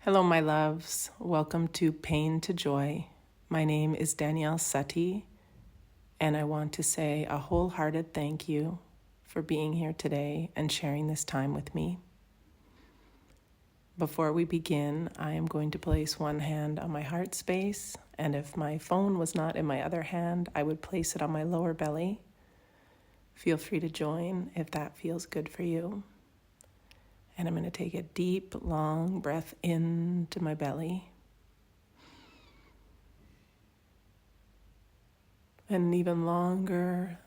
Hello, my loves. Welcome to Pain to Joy. My name is Danielle Phd, and I want to say a wholehearted thank you for being here today and sharing this time with me. Before we begin, I am going to place one hand on my heart space, and if my phone was not in my other hand, I would place it on my lower belly. Feel free to join if that feels good for you. And I'm going to take a deep, long breath into my belly. And an even longer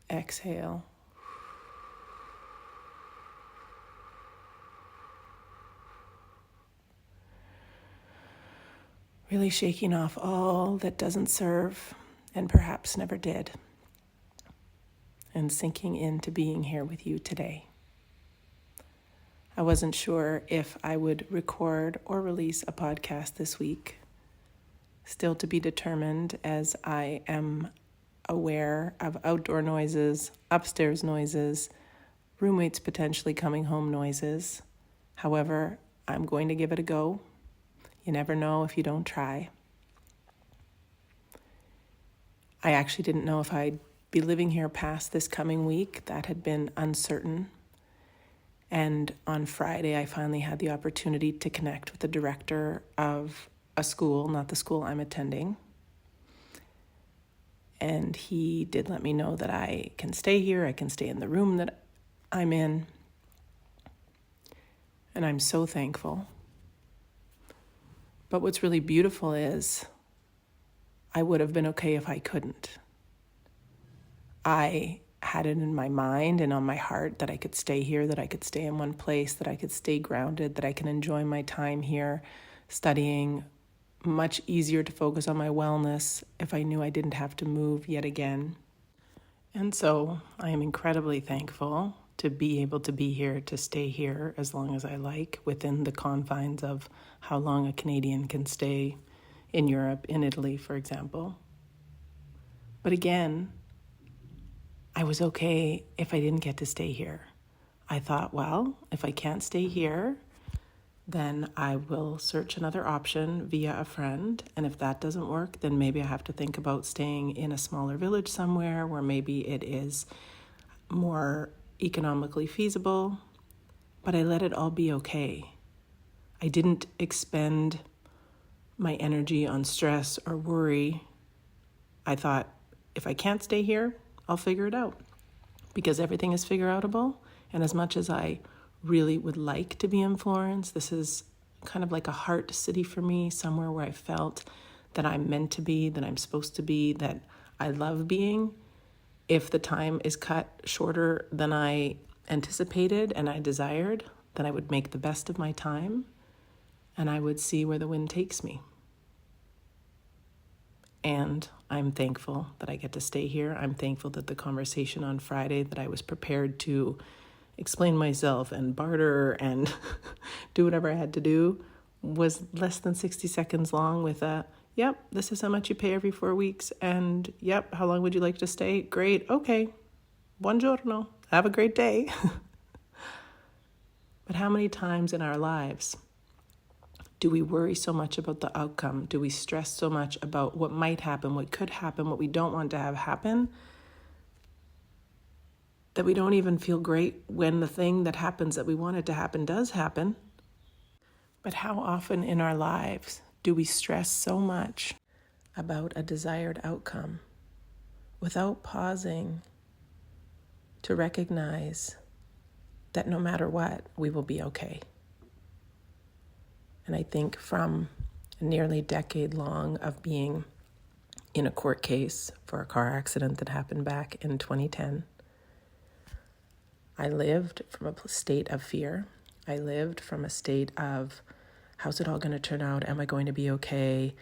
exhale. Really shaking off all that doesn't serve and perhaps never did. And sinking into being here with you today. I wasn't sure if I would record or release a podcast this week. Still to be determined, as I am aware of outdoor noises, upstairs noises, roommates potentially coming home noises. However, I'm going to give it a go. You never know if you don't try. I actually didn't know if I'd be living here past this coming week. That had been uncertain. And on Friday, I finally had the opportunity to connect with the director of a school, not the school I'm attending. And he did let me know that I can stay here. I can stay in the room that I'm in. And I'm so thankful. But what's really beautiful is I would have been okay if I couldn't. I had it in my mind and on my heart that I could stay here, that I could stay in one place, that I could stay grounded, that I can enjoy my time here studying. Much easier to focus on my wellness if I knew I didn't have to move yet again. And so I am incredibly thankful to be able to be here, to stay here as long as I like, within the confines of how long a Canadian can stay in Europe, in Italy, for example. But again, I was okay if I didn't get to stay here. I thought, well, if I can't stay here, then I will search another option via a friend. And if that doesn't work, then maybe I have to think about staying in a smaller village somewhere where maybe it is more economically feasible. But I let it all be okay. I didn't expend my energy on stress or worry. I thought, if I can't stay here, I'll figure it out, because everything is figure-outable. And as much as I really would like to be in Florence, this is kind of like a heart city for me, somewhere where I felt that I'm meant to be, that I'm supposed to be, that I love being. If the time is cut shorter than I anticipated and I desired, then I would make the best of my time and I would see where the wind takes me. And I'm thankful that I get to stay here. I'm thankful that the conversation on Friday, that I was prepared to explain myself and barter and do whatever I had to do, was less than 60 seconds long with a, yep, this is how much you pay every 4 weeks. And yep, how long would you like to stay? Great. Okay. Buongiorno. Have a great day. But how many times in our lives do we worry so much about the outcome? Do we stress so much about what might happen, what could happen, what we don't want to have happen, that we don't even feel great when the thing that happens that we wanted to happen does happen? But how often in our lives do we stress so much about a desired outcome without pausing to recognize that no matter what, we will be okay? And I think from a nearly decade long of being in a court case for a car accident that happened back in 2010, I lived from a state of fear. I lived from a state of, how's it all going to turn out? Am I going to be okay?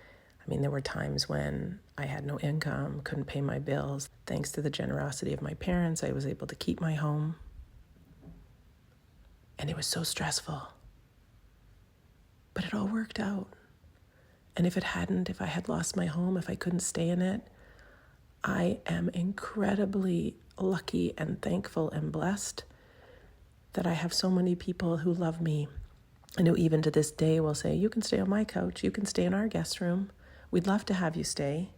I mean, there were times when I had no income, couldn't pay my bills. Thanks to the generosity of my parents, I was able to keep my home. And it was so stressful. But it all worked out. And if it hadn't, if I had lost my home, if I couldn't stay in it, I am incredibly lucky and thankful and blessed that I have so many people who love me I know even to this day will say, you can stay on my couch, you can stay in our guest room. We'd love to have you stay.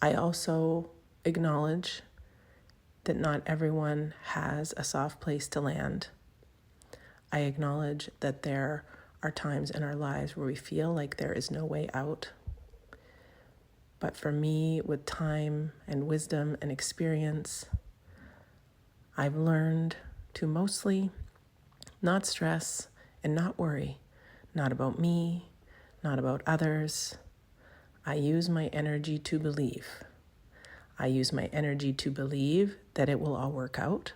I also acknowledge that not everyone has a soft place to land. I acknowledge that there are times in our lives where we feel like there is no way out. But for me, with time and wisdom and experience, I've learned to mostly not stress and not worry, not about me, not about others. I use my energy to believe. I use my energy to believe that it will all work out.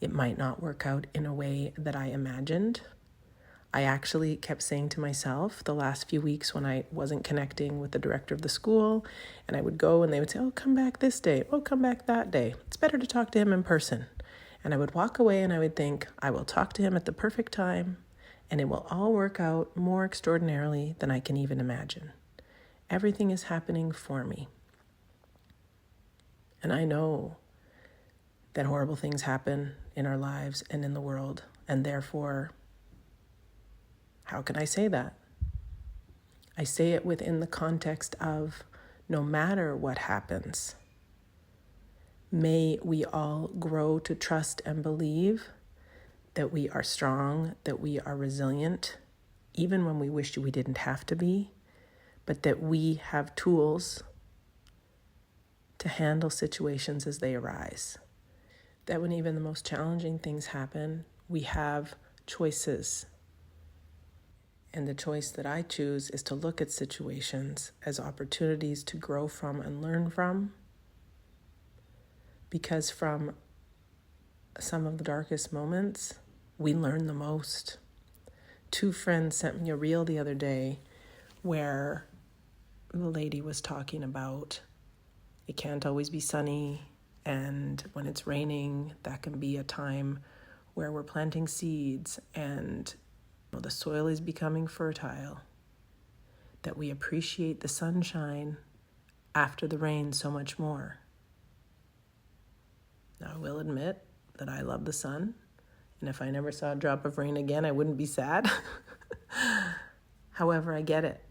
It might not work out in a way that I imagined. I actually kept saying to myself the last few weeks when I wasn't connecting with the director of the school, and I would go and they would say, oh, come back this day. Oh, come back that day. It's better to talk to him in person. And I would walk away and I would think, I will talk to him at the perfect time and it will all work out more extraordinarily than I can even imagine. Everything is happening for me. And I know that horrible things happen in our lives and in the world. And therefore, how can I say that? I say it within the context of no matter what happens, may we all grow to trust and believe that we are strong, that we are resilient, even when we wish we didn't have to be, but that we have tools to handle situations as they arise. That when even the most challenging things happen, we have choices. And the choice that I choose is to look at situations as opportunities to grow from and learn from. Because from some of the darkest moments, we learn the most. 2 friends sent me a reel the other day where the lady was talking about it can't always be sunny, and when it's raining, that can be a time where we're planting seeds and the soil is becoming fertile, that we appreciate the sunshine after the rain so much more. Now, I will admit that I love the sun, and if I never saw a drop of rain again, I wouldn't be sad. However, I get it.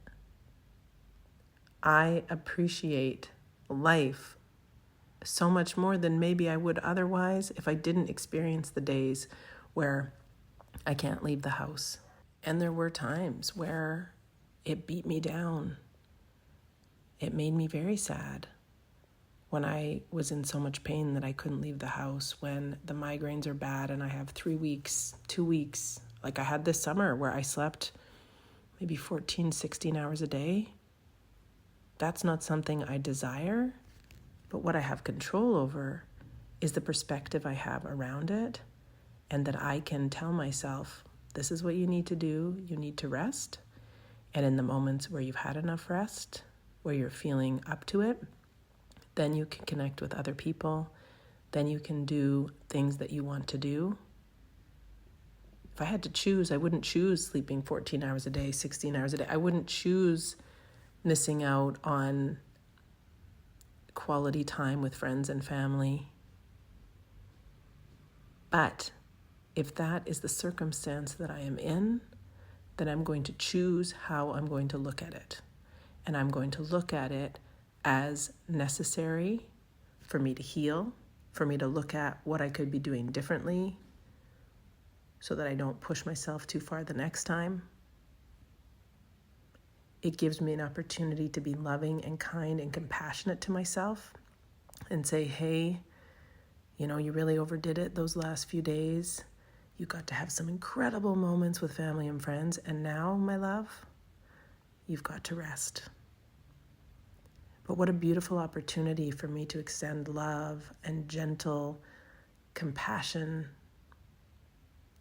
I appreciate life so much more than maybe I would otherwise if I didn't experience the days where I can't leave the house. And there were times where it beat me down. It made me very sad when I was in so much pain that I couldn't leave the house, when the migraines are bad and I have 3 weeks, 2 weeks. Like I had this summer where I slept maybe 14, 16 hours a day. That's not something I desire, but what I have control over is the perspective I have around it, and that I can tell myself, this is what you need to do. You need to rest. And in the moments where you've had enough rest, where you're feeling up to it, then you can connect with other people. Then you can do things that you want to do. If I had to choose, I wouldn't choose sleeping 14 hours a day, 16 hours a day. I wouldn't choose missing out on quality time with friends and family. But if that is the circumstance that I am in, then I'm going to choose how I'm going to look at it. And I'm going to look at it as necessary for me to heal, for me to look at what I could be doing differently so that I don't push myself too far the next time. It gives me an opportunity to be loving and kind and compassionate to myself and say, hey, you really overdid it those last few days. You got to have some incredible moments with family and friends. And now, my love, you've got to rest. But what a beautiful opportunity for me to extend love and gentle compassion,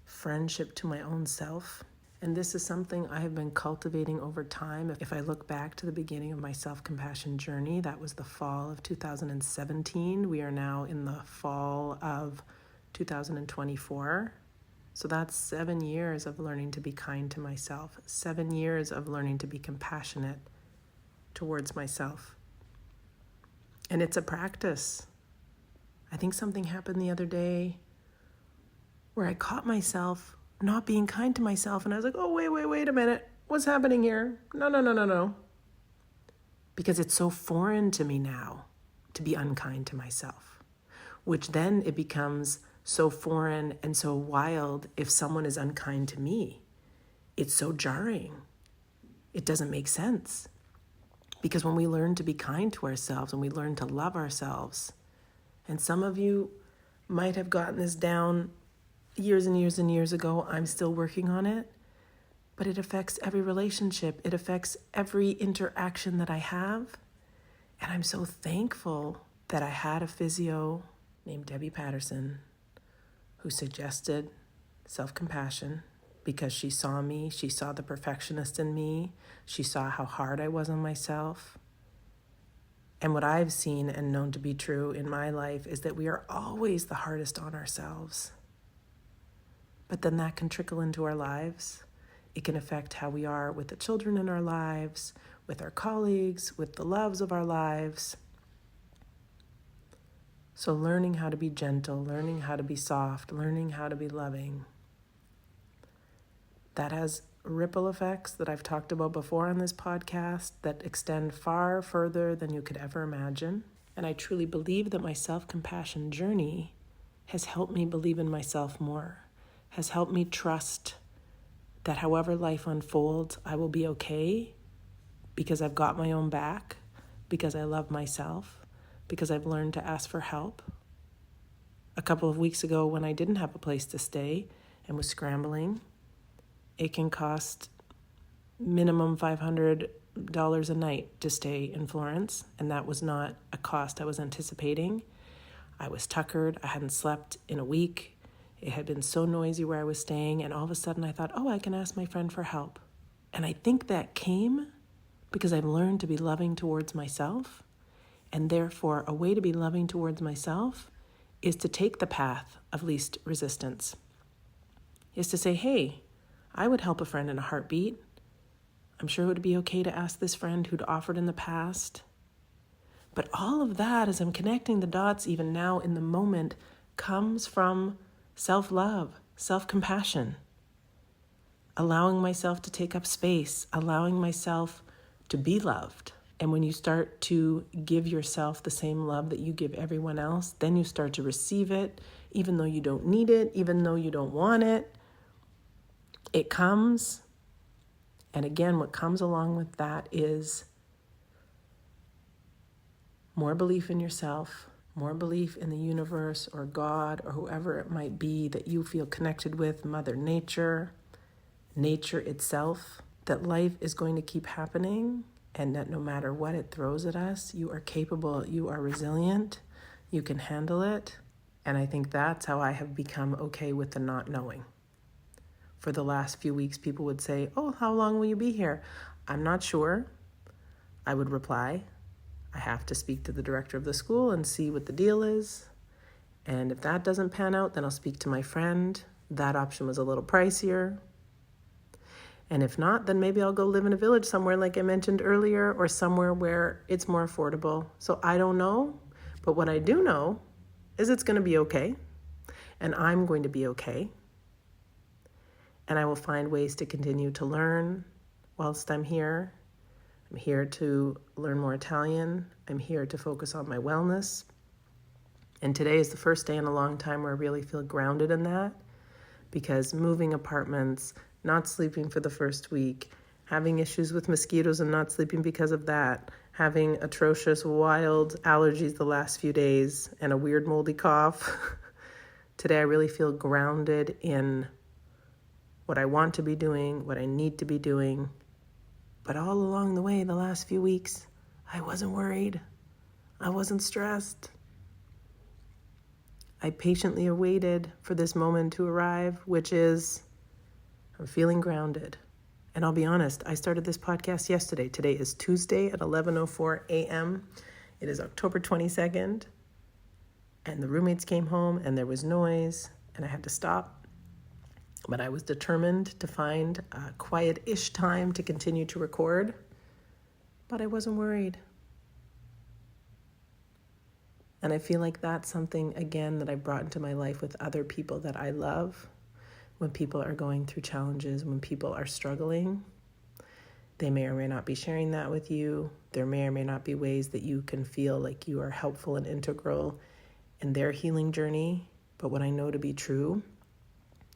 friendship to my own self. And this is something I have been cultivating over time. If I look back to the beginning of my self-compassion journey, that was the fall of 2017. We are now in the fall of 2024. So that's 7 years of learning to be kind to myself, 7 years of learning to be compassionate towards myself. And it's a practice. I think something happened the other day where I caught myself not being kind to myself. And I was like, oh, wait a minute. What's happening here? No. Because it's so foreign to me now to be unkind to myself, which then it becomes so foreign and so wild if someone is unkind to me. It's so jarring. It doesn't make sense. Because when we learn to be kind to ourselves and we learn to love ourselves, and some of you might have gotten this down years and years and years ago, I'm still working on it, but it affects every relationship. It affects every interaction that I have. And I'm so thankful that I had a physio named Debbie Patterson who suggested self-compassion because she saw me, she saw the perfectionist in me, she saw how hard I was on myself. And what I've seen and known to be true in my life is that we are always the hardest on ourselves. But then that can trickle into our lives. It can affect how we are with the children in our lives, with our colleagues, with the loves of our lives. So learning how to be gentle, learning how to be soft, learning how to be loving, that has ripple effects that I've talked about before on this podcast that extend far further than you could ever imagine. And I truly believe that my self-compassion journey has helped me believe in myself more, has helped me trust that however life unfolds, I will be okay because I've got my own back, because I love myself, because I've learned to ask for help. A couple of weeks ago when I didn't have a place to stay and was scrambling, it can cost minimum $500 a night to stay in Florence, and that was not a cost I was anticipating. I was tuckered. I hadn't slept in a week. It had been so noisy where I was staying, and all of a sudden I thought, I can ask my friend for help. And I think that came because I've learned to be loving towards myself, and therefore a way to be loving towards myself is to take the path of least resistance, is to say, hey, I would help a friend in a heartbeat. I'm sure it would be okay to ask this friend who'd offered in the past. But all of that, as I'm connecting the dots even now in the moment, comes from self-love, self-compassion, allowing myself to take up space, allowing myself to be loved. And when you start to give yourself the same love that you give everyone else, then you start to receive it, even though you don't need it, even though you don't want it. It comes, and again, what comes along with that is more belief in yourself, more belief in the universe or God or whoever it might be that you feel connected with, Mother Nature, nature itself, that life is going to keep happening and that no matter what it throws at us, you are capable, you are resilient, you can handle it. And I think that's how I have become okay with the not knowing. For the last few weeks, people would say, how long will you be here? I'm not sure. I would reply, I have to speak to the director of the school and see what the deal is. And if that doesn't pan out, then I'll speak to my friend. That option was a little pricier. And if not, then maybe I'll go live in a village somewhere like I mentioned earlier, or somewhere where it's more affordable. So I don't know, but what I do know is it's going to be okay. And I'm going to be okay. And I will find ways to continue to learn whilst I'm here. I'm here to learn more Italian. I'm here to focus on my wellness. And today is the first day in a long time where I really feel grounded in that, because moving apartments, not sleeping for the first week, having issues with mosquitoes and not sleeping because of that, having atrocious, wild allergies the last few days, and a weird moldy cough. Today I really feel grounded in what I want to be doing, what I need to be doing. But all along the way, the last few weeks, I wasn't worried. I wasn't stressed. I patiently awaited for this moment to arrive, which is I'm feeling grounded. And I'll be honest, I started this podcast yesterday. Today is Tuesday at 11:04 a.m. It is October 22nd. And the roommates came home and there was noise and I had to stop. But I was determined to find a quiet-ish time to continue to record. But I wasn't worried. And I feel like that's something, again, that I brought into my life with other people that I love, when people are going through challenges, when people are struggling. They may or may not be sharing that with you. There may or may not be ways that you can feel like you are helpful and integral in their healing journey. But what I know to be true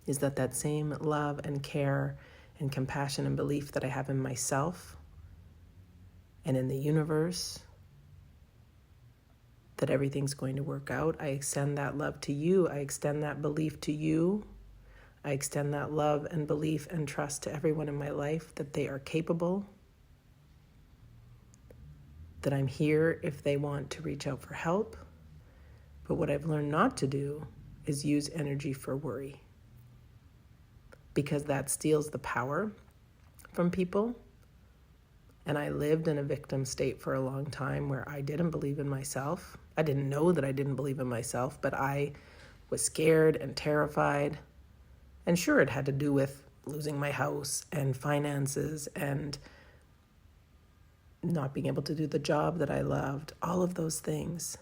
is that that same love and care and compassion and belief that I have in myself and in the universe, that everything's going to work out. I extend that love to you. I extend that belief to you. I extend that love and belief and trust to everyone in my life, that they are capable, that I'm here if they want to reach out for help. But what I've learned not to do is use energy for worry, because that steals the power from people. And I lived in a victim state for a long time where I didn't believe in myself. I didn't know that I didn't believe in myself, but I was scared and terrified. And sure, it had to do with losing my house and finances and not being able to do the job that I loved, all of those things.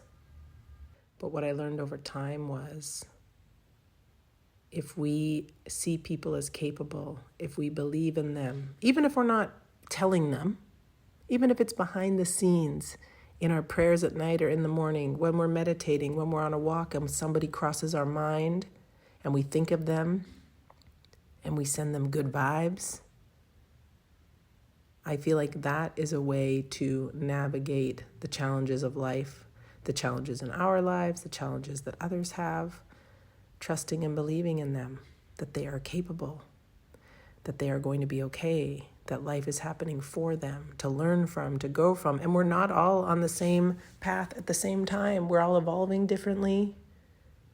But what I learned over time was, if we see people as capable, if we believe in them, even if we're not telling them, even if it's behind the scenes in our prayers at night or in the morning, when we're meditating, when we're on a walk and somebody crosses our mind and we think of them and we send them good vibes, I feel like that is a way to navigate the challenges of life, the challenges in our lives, the challenges that others have, trusting and believing in them, that they are capable, that they are going to be okay, that life is happening for them, to learn from, to go from. And we're not all on the same path at the same time. We're all evolving differently.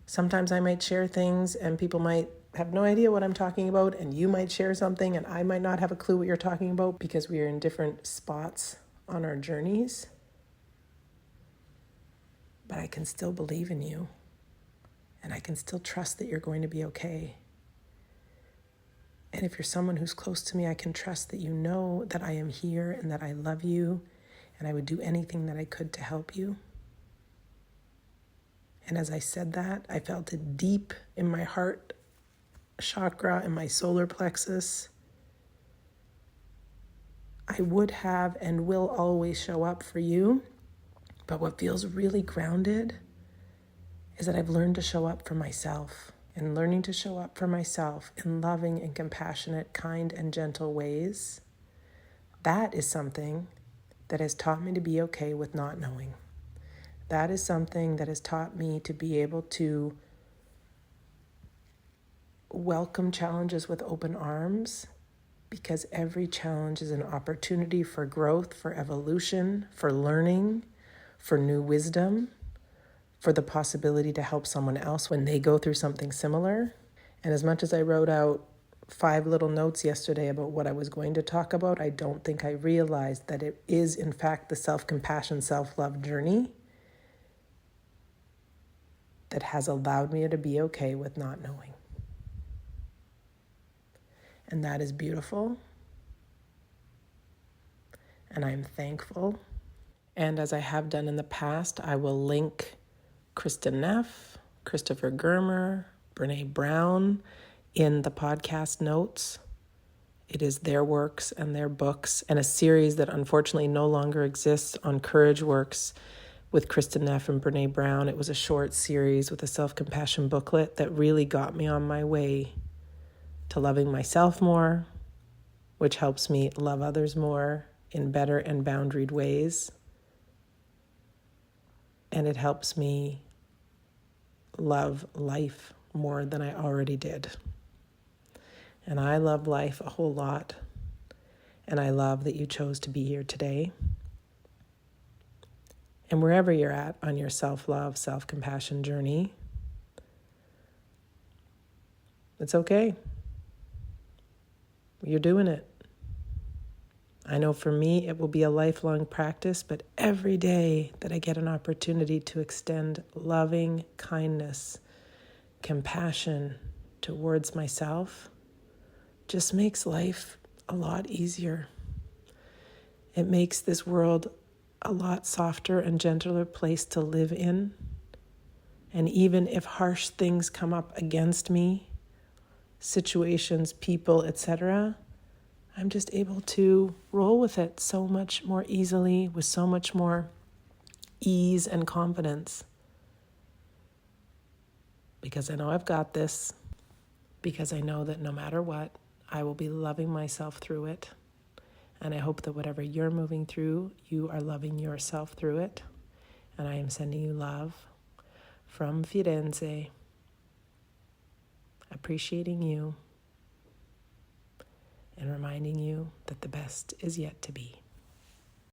Sometimes I might share things and people might have no idea what I'm talking about, and you might share something and I might not have a clue what you're talking about, because we are in different spots on our journeys. But I can still believe in you, and I can still trust that you're going to be okay. And if you're someone who's close to me, I can trust that you know that I am here and that I love you, and I would do anything that I could to help you. And as I said that, I felt it deep in my heart chakra and my solar plexus. I would have and will always show up for you. But what feels really grounded is that I've learned to show up for myself. And learning to show up for myself in loving and compassionate, kind and gentle ways, that is something that has taught me to be okay with not knowing. That is something that has taught me to be able to welcome challenges with open arms, because every challenge is an opportunity for growth, for evolution, for learning, for new wisdom, for the possibility to help someone else when they go through something similar. And as much as I wrote out 5 little notes yesterday about what I was going to talk about, I don't think I realized that it is, in fact, the self-compassion, self-love journey that has allowed me to be okay with not knowing. And that is beautiful. And I'm thankful. And as I have done in the past, I will link Kristin Neff, Christopher Germer, Brené Brown in the podcast notes. It is their works and their books, and a series that unfortunately no longer exists on Courage Works with Kristin Neff and Brené Brown. It was a short series with a self-compassion booklet that really got me on my way to loving myself more, which helps me love others more in better and boundaried ways. And it helps me love life more than I already did. And I love life a whole lot. And I love that you chose to be here today. And wherever you're at on your self-love, self-compassion journey, it's okay. You're doing it. I know for me, it will be a lifelong practice, but every day that I get an opportunity to extend loving kindness, compassion towards myself, just makes life a lot easier. It makes this world a lot softer and gentler place to live in. And even if harsh things come up against me, situations, people, etc., I'm just able to roll with it so much more easily, with so much more ease and confidence. Because I know I've got this, because I know that no matter what, I will be loving myself through it. And I hope that whatever you're moving through, you are loving yourself through it. And I am sending you love from Firenze, appreciating you and reminding you that the best is yet to be.